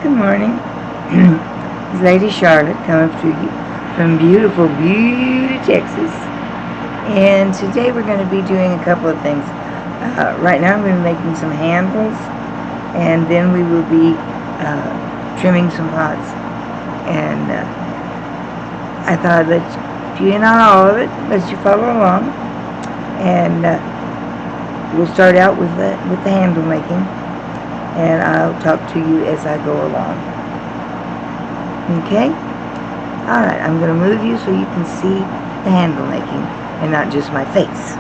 Good morning. It's Lady Charlotte coming to you from beautiful Texas. And today we're going to be doing a couple of things. Right now I'm going to be making some handles, and then we will be trimming some pots. And I thought I'd let you in on all of it, let you follow along. And we'll start out with the handle making, and I'll talk to you as I go along. Okay? Alright, I'm going to move you so you can see the handle making and not just my face.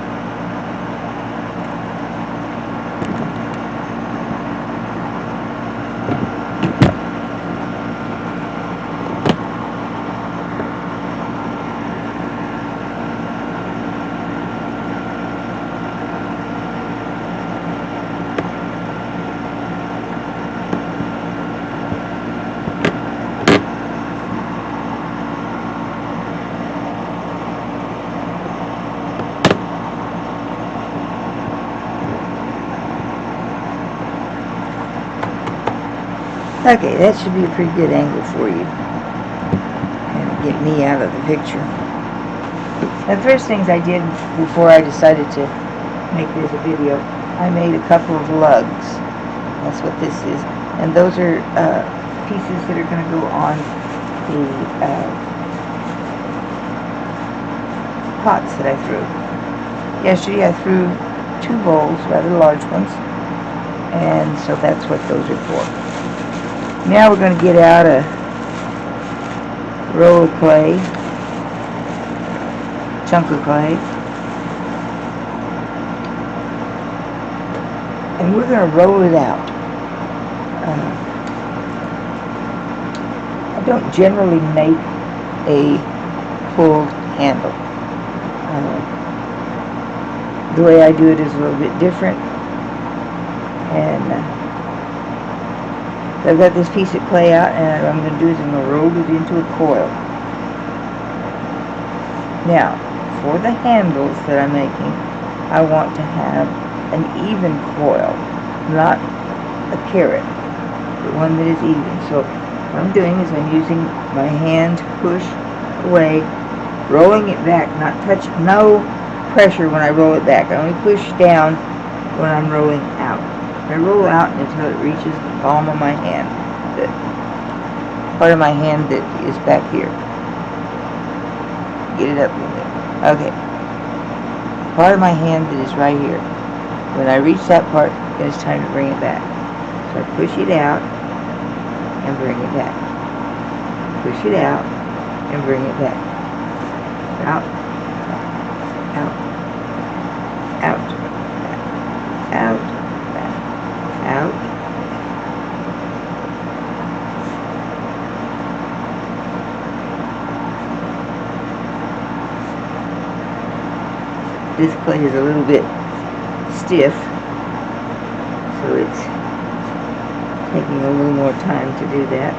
Okay, that should be a pretty good angle for you. Kind of get me out of the picture. The first things I did before I decided to make this a video, I made a couple of lugs. That's what this is. And those are pieces that are going to go on the pots that I threw. Yesterday I threw 2 bowls, rather large ones, and so that's what those are for. Now we're going to get out a roll of clay, chunk of clay, and we're going to roll it out. I don't generally make a full handle. The way I do it is a little bit different, and I've got this piece of clay out, and what I'm going to do is I'm going to roll it into a coil. Now, for the handles that I'm making, I want to have an even coil, not a carrot, but one that is even. So what I'm doing is I'm using my hand to push away, rolling it back, no pressure when I roll it back. I only push down when I'm rolling out. I roll out until it reaches the palm of my hand, the part of my hand that is back here. Get it up a little bit. Okay. Part of my hand that is right here. When I reach that part, it's time to bring it back. So I push it out and bring it back. Push it out and bring it back. Out, out, out, out, out. This clay is a little bit stiff, so it's taking a little more time to do that.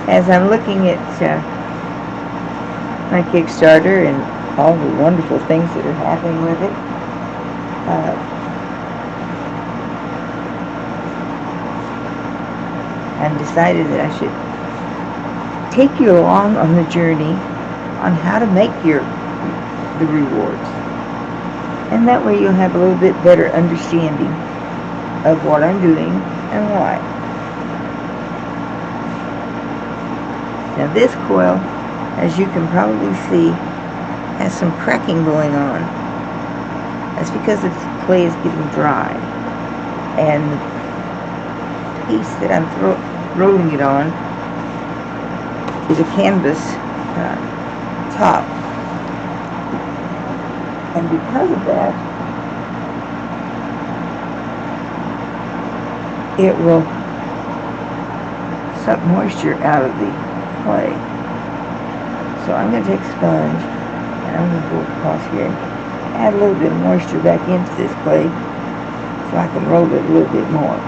As I'm looking at my Kickstarter and all the wonderful things that are happening with it, I've decided that I should take you along on the journey on how to make the rewards, and that way you'll have a little bit better understanding of what I'm doing and why. Now this coil, as you can probably see, has some cracking going on. That's because the clay is getting dry, and the piece that I'm rolling it on is a canvas top, and because of that, it will suck moisture out of the clay. So I'm going to take a sponge and I'm going to go across here and add a little bit of moisture back into this clay so I can roll it a little bit more.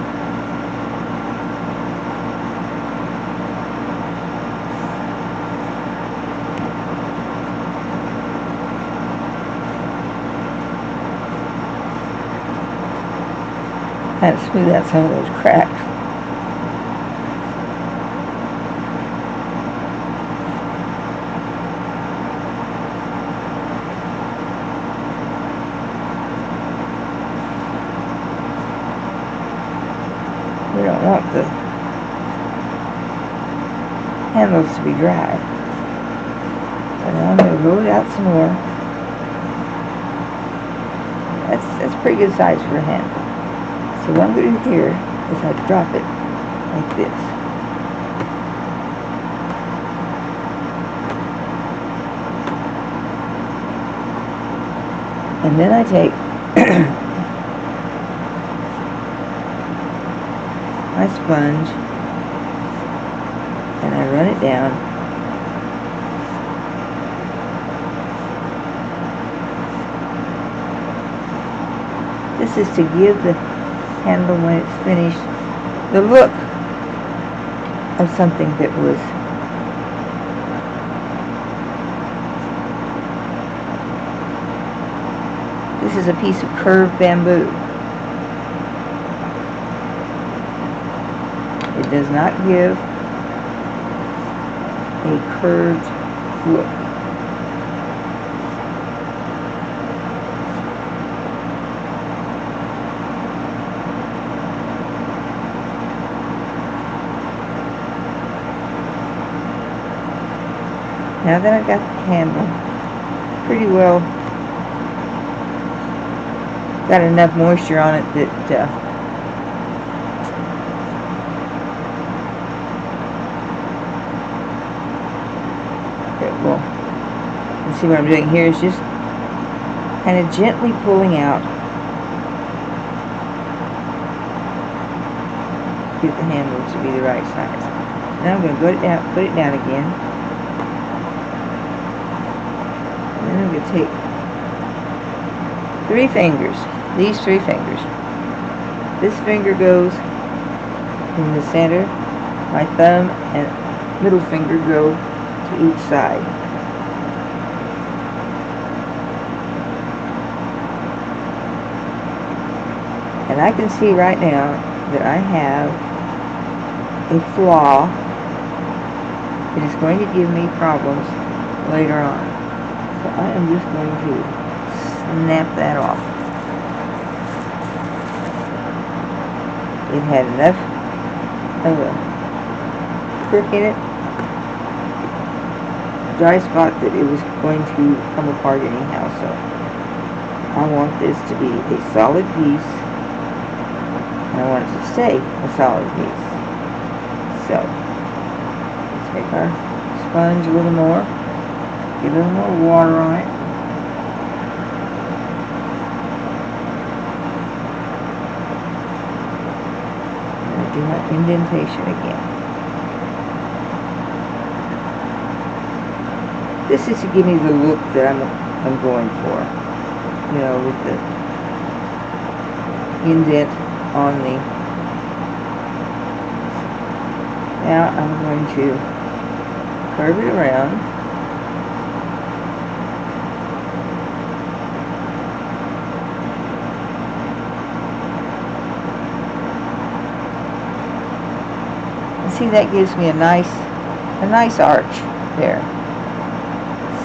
kind of smooth out some of those cracks. We don't want the handles to be dry. So now I'm going to roll it out some more. That's pretty good size for a handle. So what I'm going to do here is I drop it like this. And then I take my sponge and I run it down. This is to give the handle, when it's finished, the look of something that was this is a piece of curved bamboo. It does not give a curved look. Now that I've got the handle pretty well, got enough moisture on it that well, you see what I'm doing here is just kind of gently pulling out, get the handle to be the right size. Now I'm going to put it down again. And then I'm going to take 3 fingers, these 3 fingers. This finger goes in the center, my thumb and middle finger go to each side. And I can see right now that I have a flaw that is going to give me problems later on. So I am just going to snap that off. It had enough of a crook in it, dry spot, that it was going to come apart anyhow. So I want this to be a solid piece, and I want it to stay a solid piece. So let's take our sponge a little more, get a little more water on it. And do my indentation again. This is to give me the look that I'm going for, you know, with the indent on the. Now I'm going to curve it around. And see, that gives me a nice arch there.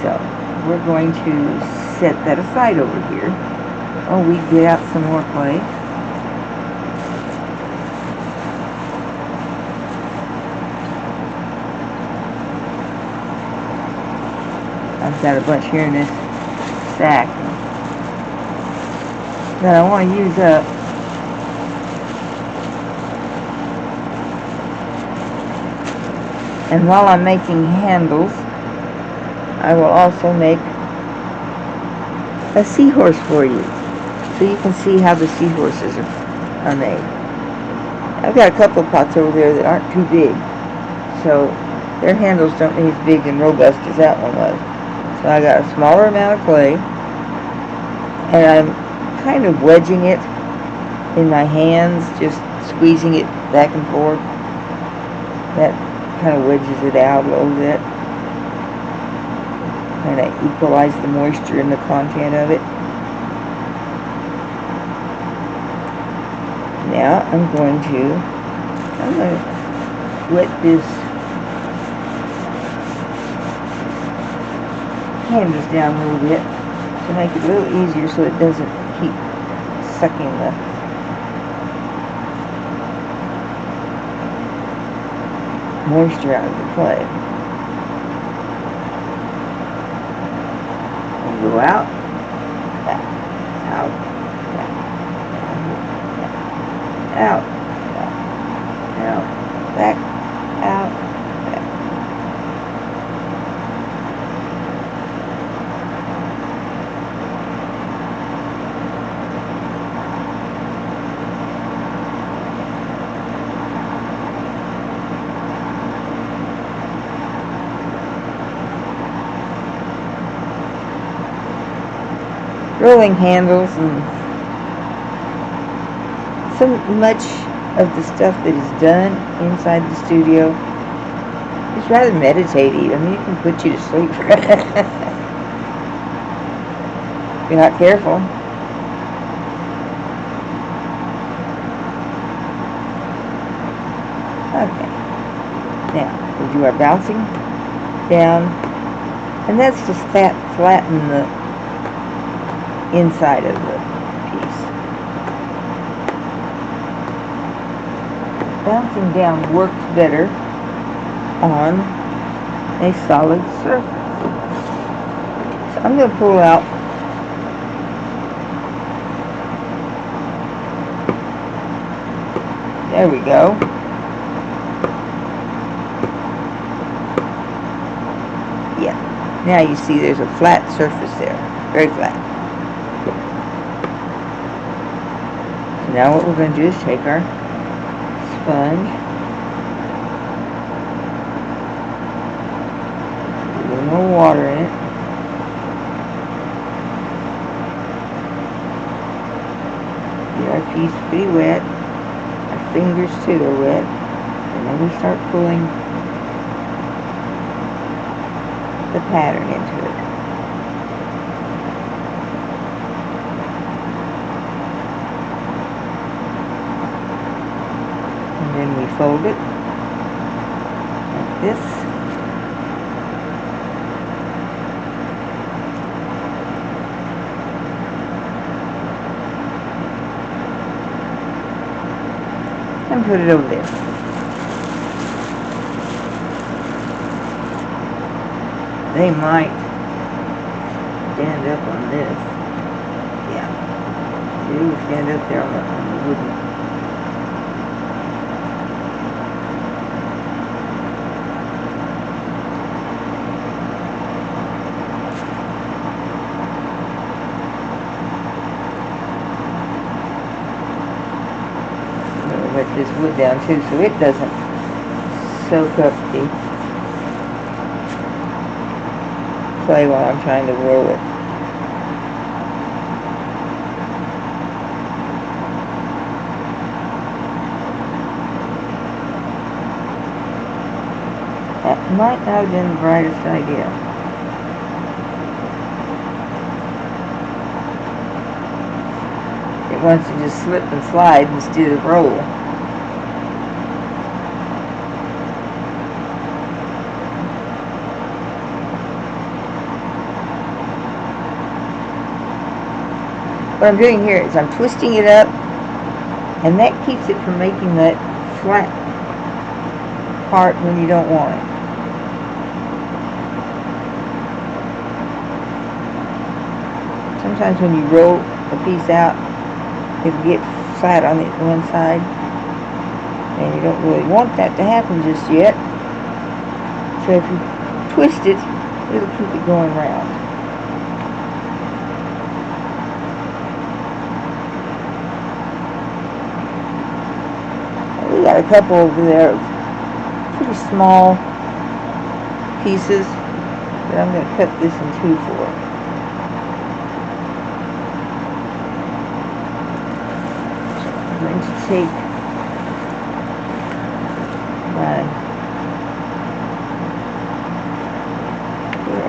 So we're going to set that aside over here. Oh, we get out some more clay. I've got a bunch here in this sack that I want to use up. And while I'm making handles, I will also make a seahorse for you, so you can see how the seahorses are made. I've got a couple of pots over there that aren't too big, so their handles don't need as big and robust as that one was. So I got a smaller amount of clay, and I'm kind of wedging it in my hands, just squeezing it back and forth. That kind of wedges it out a little bit. Kind of equalize the moisture in the content of it. Now I'm going to wet this canvas down a little bit to make it a little easier so it doesn't keep sucking the moisture out of the clay. And go out, back, out, back, out, back, out, back. Rolling handles and so much of the stuff that is done inside the studio is rather meditative. I mean, it can put you to sleep. If you're not careful. Okay. Now, we'll do our bouncing down, and that's just flatten the inside of the piece. Bouncing down works better on a solid surface. So I'm going to pull out there we go. Yeah. Now you see there's a flat surface there. Very flat. Now what we're going to do is take our sponge, put a little more water in it, get our piece pretty wet, our fingers too are wet, and then we start pulling the pattern into it. Then we fold it like this. And put it over there. They might stand up on this. Yeah. They will stand up there on the wooden. Let this wood down too so it doesn't soak up the clay while I'm trying to roll it. That might not have been the brightest idea. It wants to just slip and slide instead of roll. What I'm doing here is I'm twisting it up, and that keeps it from making that flat part when you don't want it. Sometimes when you roll a piece out, it'll get flat on one side, and you don't really want that to happen just yet. So if you twist it, it'll keep it going round. We got a couple over there of pretty small pieces that I'm going to cut this in two for. I'm going to take my,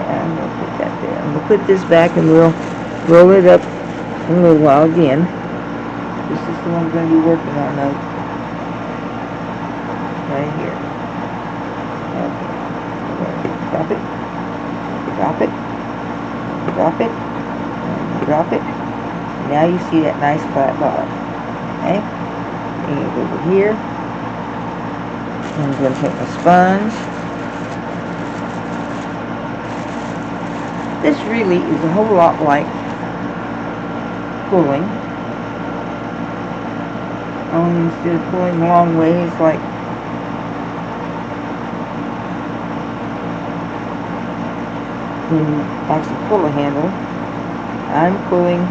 I'm going to put that there. I'm going to put this back and we'll roll it up in a little while again. This is the one we're going to be working on though. Right here. Okay. Drop it. Drop it. Drop it. And drop it. And now you see that nice flat bar. Okay? And you go over here. And I'm going to take my sponge. This really is a whole lot like pulling. Only instead of pulling a long ways, like when you actually pull a handle, I'm pulling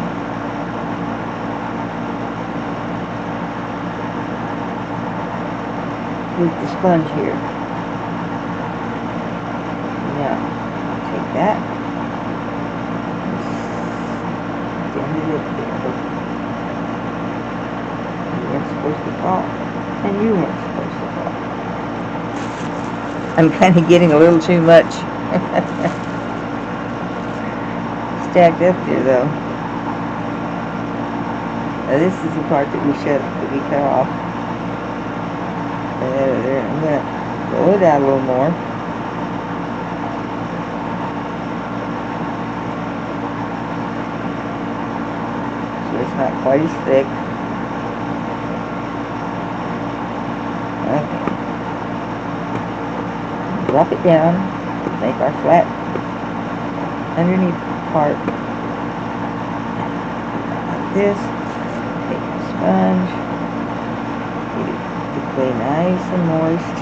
with the sponge here. Now, take that. Stand it up there. You weren't supposed to fall, and you weren't supposed to fall. I'm kind of getting a little too much stacked up there, though. Now, this is the part that we cut off. There. I'm gonna roll it out a little more. So it's not quite as thick. Okay. Drop it down. Make our flat underneath part like this. Take the sponge. Get the clay nice and moist.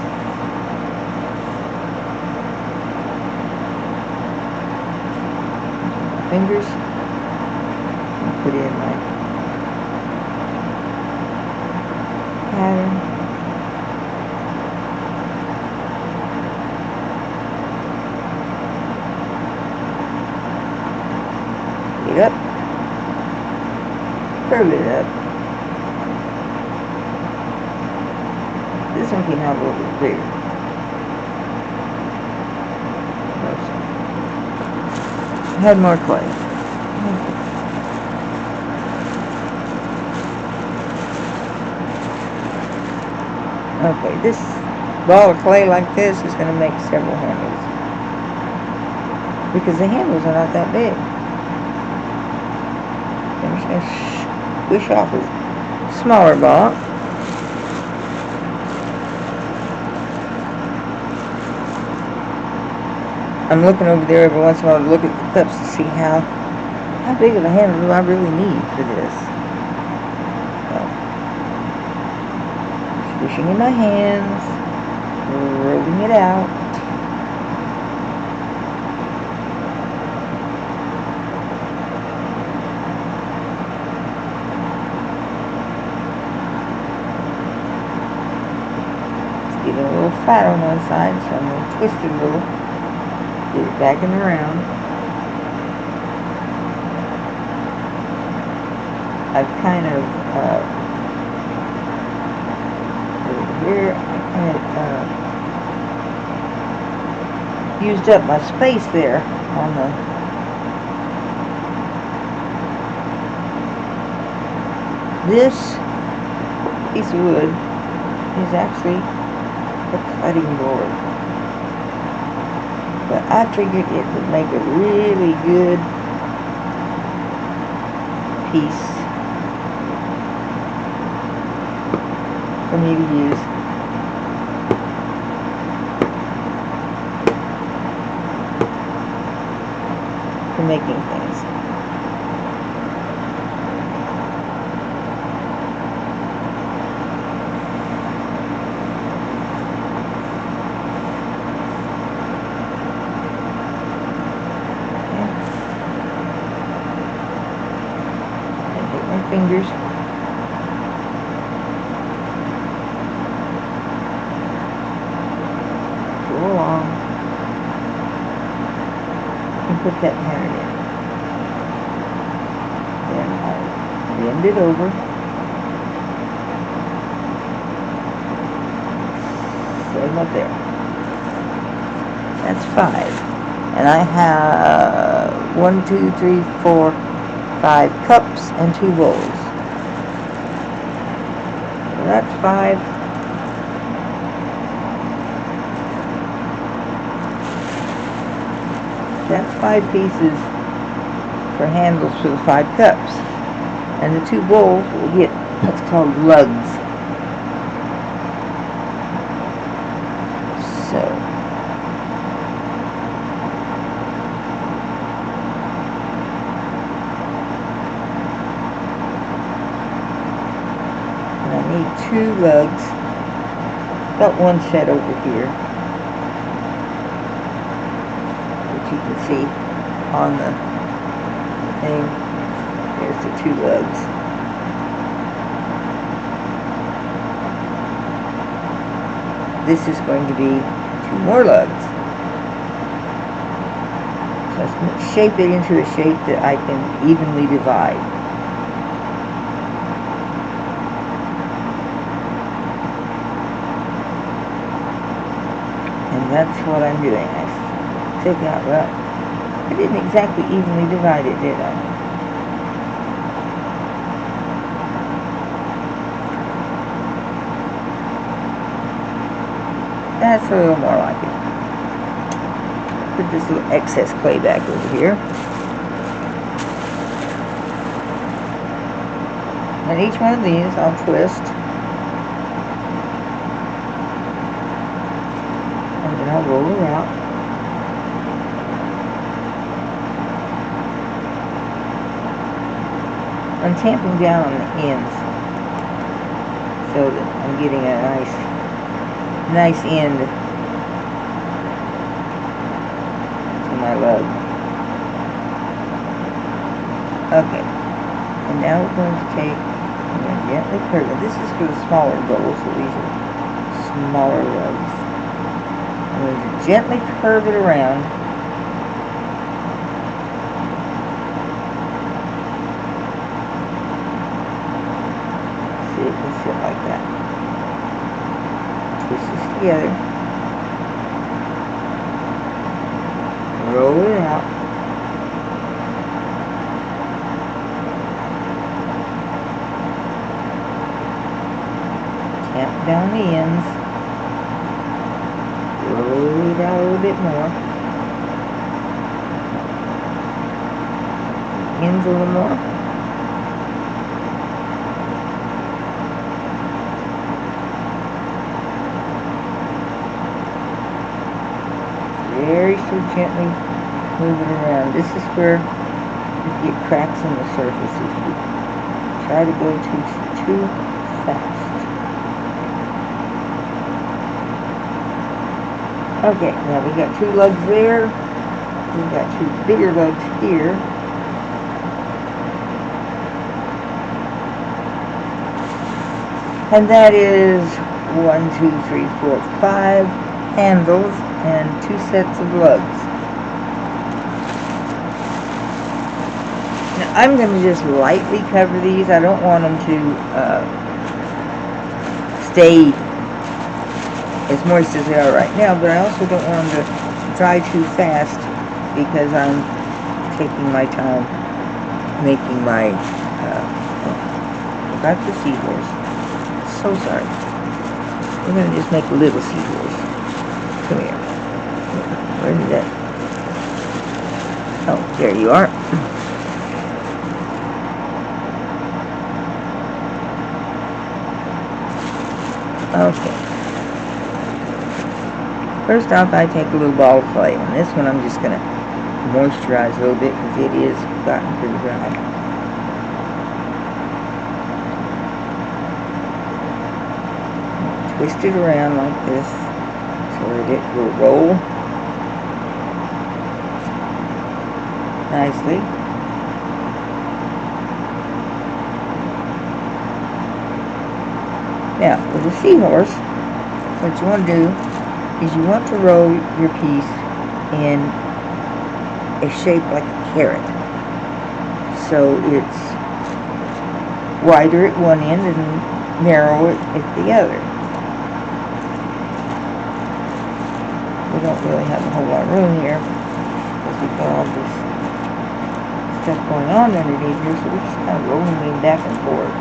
Fingers. And put in my pattern. Get up, curve it up. This one came out a little bit bigger. Had more clay. Okay, this ball of clay like this is going to make several handles, because the handles are not that big. I'm just going to squish off a smaller ball. I'm looking over there every once in a while to look at the cups to see how big of a handle do I really need for this. So, squishing in my hands, rolling it out. It's getting a little fat on one side, so I'm going to twist it a little. Get it back and around. I've kind of over here I used up my space there on the this piece of wood is actually a cutting board. But I figured it would make a really good piece for me to use. For making things. Fingers. Go along and put that pattern in. Then I bend it over. Set them up there. That's 5. And I have 1, 2, 3, 4, 5 cups and 2 bowls. So that's 5. That's 5 pieces for handles for the 5 cups. And the 2 bowls will get what's called lugs. So and I need 2 lugs. Got one set over here, which you can see on the thing. There's the 2 lugs. This is going to be 2 more lugs. So I'm going to shape it into a shape that I can evenly divide. And that's what I'm doing. I took out, well, I didn't exactly evenly divide it, did I? That's a little more like it. Put this little excess clay back over here. And each one of these I'll twist. And then I'll roll it out. I'm tamping down on the ends so that I'm getting a nice end to my lug. Okay, and now we're going to take and gently curve it. This is for the smaller bowls, so these are smaller lugs. I'm going to gently curve it around. See, it can sit like that. Twist this together, roll it out, tamp down the ends, roll it out a little bit more, ends a little more. Very so gently move it around. This is where you get cracks in the surface if you try to go too fast. Okay, now we got 2 lugs there. We've got 2 bigger lugs here. And that is 1, 2, 3, 4, 5 handles and 2 sets of lugs. Now I'm going to just lightly cover these. I don't want them to stay as moist as they are right now, but I also don't want them to dry too fast because I'm taking my time making my got the seahorse. So sorry. We're going to just make little seahorse. Come here. Where is that? Oh, there you are. Okay. First off, I take a little ball of clay. On this one, I'm just going to moisturize a little bit because it is gotten pretty dry. Twist it around like this so that it will roll nicely. Now, with the seahorse, what you want to do is you want to roll your piece in a shape like a carrot. So it's wider at one end and narrow at the other. We don't really have a whole lot of room here because we've got all this stuff going on underneath here, so we're just kind of rolling them back and forth.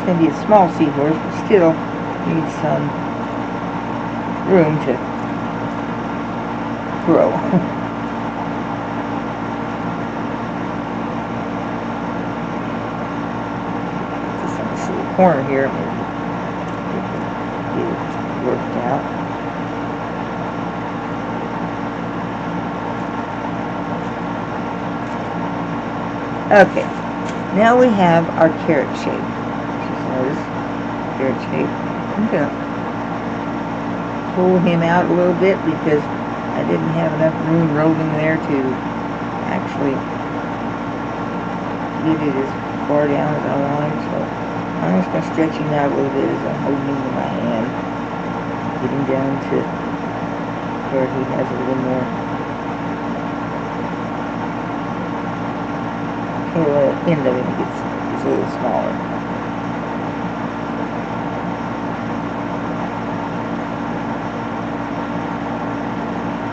going to be a small seahorse, but still needs some room to grow. Just on this little corner here, maybe get it worked out. Okay, now we have our carrot shape. Just notice carrot shape. I'm going to pull him out a little bit because I didn't have enough room rolling there to actually get it as far down as I wanted. So I'm just going to stretch him out a little bit as I'm holding him in my hand, getting down to where he has a little more. The end of it gets a little smaller.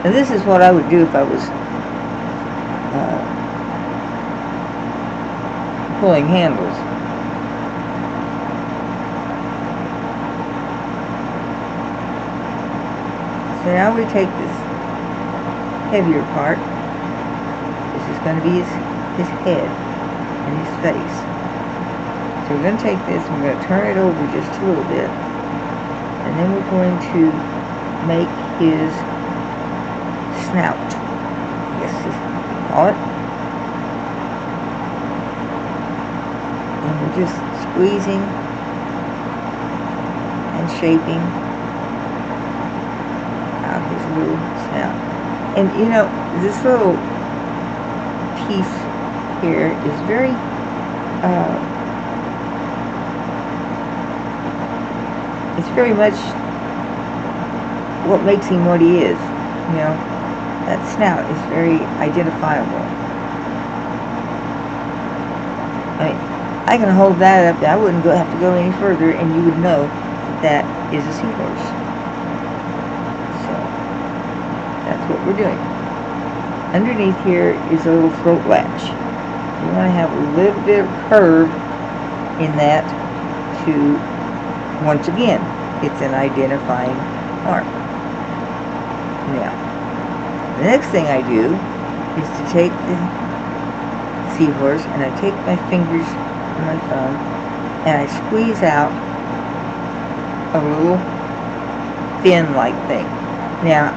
And this is what I would do if I was pulling handles. So now we take this heavier part. This is going to be his head and his face. So we're going to take this and we're going to turn it over just a little bit, and then we're going to make his snout. Yes, call it. And we're just squeezing and shaping out his little snout. And you know, this little piece here is very it's very much what makes him what he is. You know, that snout is very identifiable. I mean, I can hold that up. I wouldn't have to go any further, and you would know that is a seahorse. So that's what we're doing. Underneath here is a little throat latch. You want to have a little bit of curve in that to, once again, it's an identifying mark. Now, the next thing I do is to take the seahorse and I take my fingers and my thumb and I squeeze out a little fin-like thing. Now,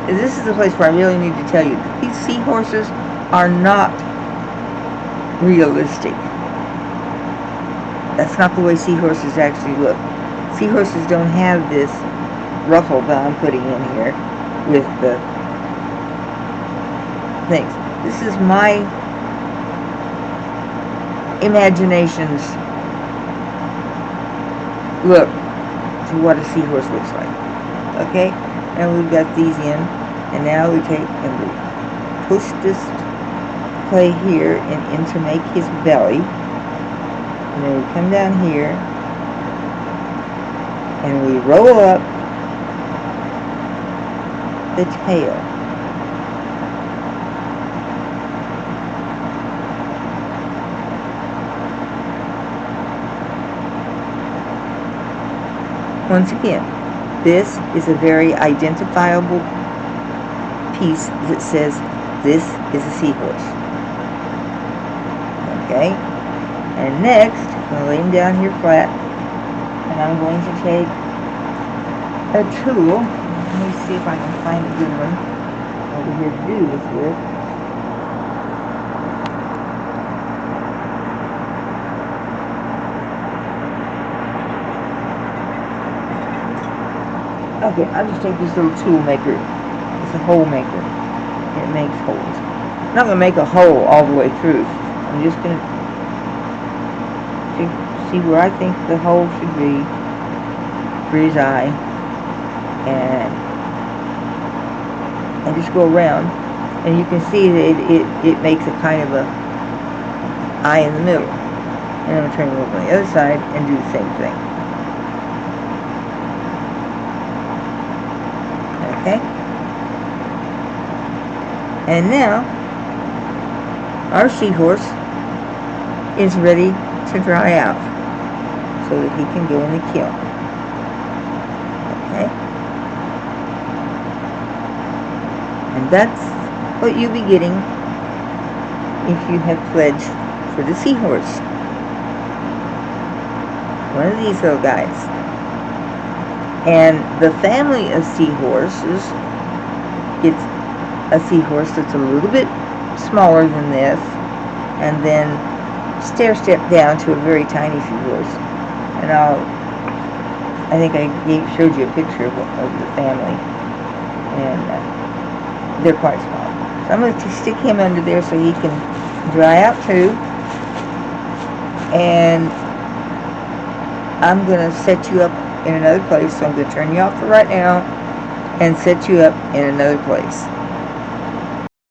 this is the place where I really need to tell you that these seahorses are not realistic. That's not the way seahorses actually look. Seahorses don't have this ruffle that I'm putting in here with the things. This is my imagination's look to what a seahorse looks like. Okay? And we've got these in, and now we take and we push this clay here and in to make his belly, and then we come down here and we roll up the tail. Once again, this is a very identifiable piece that says this is a seahorse. Okay? And next, I'm going to lay him down here flat, and I'm going to take a tool. Let me see if I can find a good one over here to do this with. Okay, I'll just take this little tool maker. It's a hole maker. It makes holes. I'm not going to make a hole all the way through. I'm just going to see where I think the hole should be for his eye. And just go around. And you can see that it makes a kind of a eye in the middle. And I'm going to turn it over on the other side and do the same thing. Okay? And now, our seahorse is ready to dry out. so that he can go in the kiln. Okay? And that's what you'll be getting if you have pledged for the seahorse. One of these little guys. And the family of seahorses gets a seahorse that's a little bit smaller than this, and then stair-step down to a very tiny seahorse. And I think I showed you a picture of the family, and they're quite small. So I'm going to stick him under there so he can dry out too. And I'm going to set you up in another place, so I'm going to turn you off for right now and set you up in another place.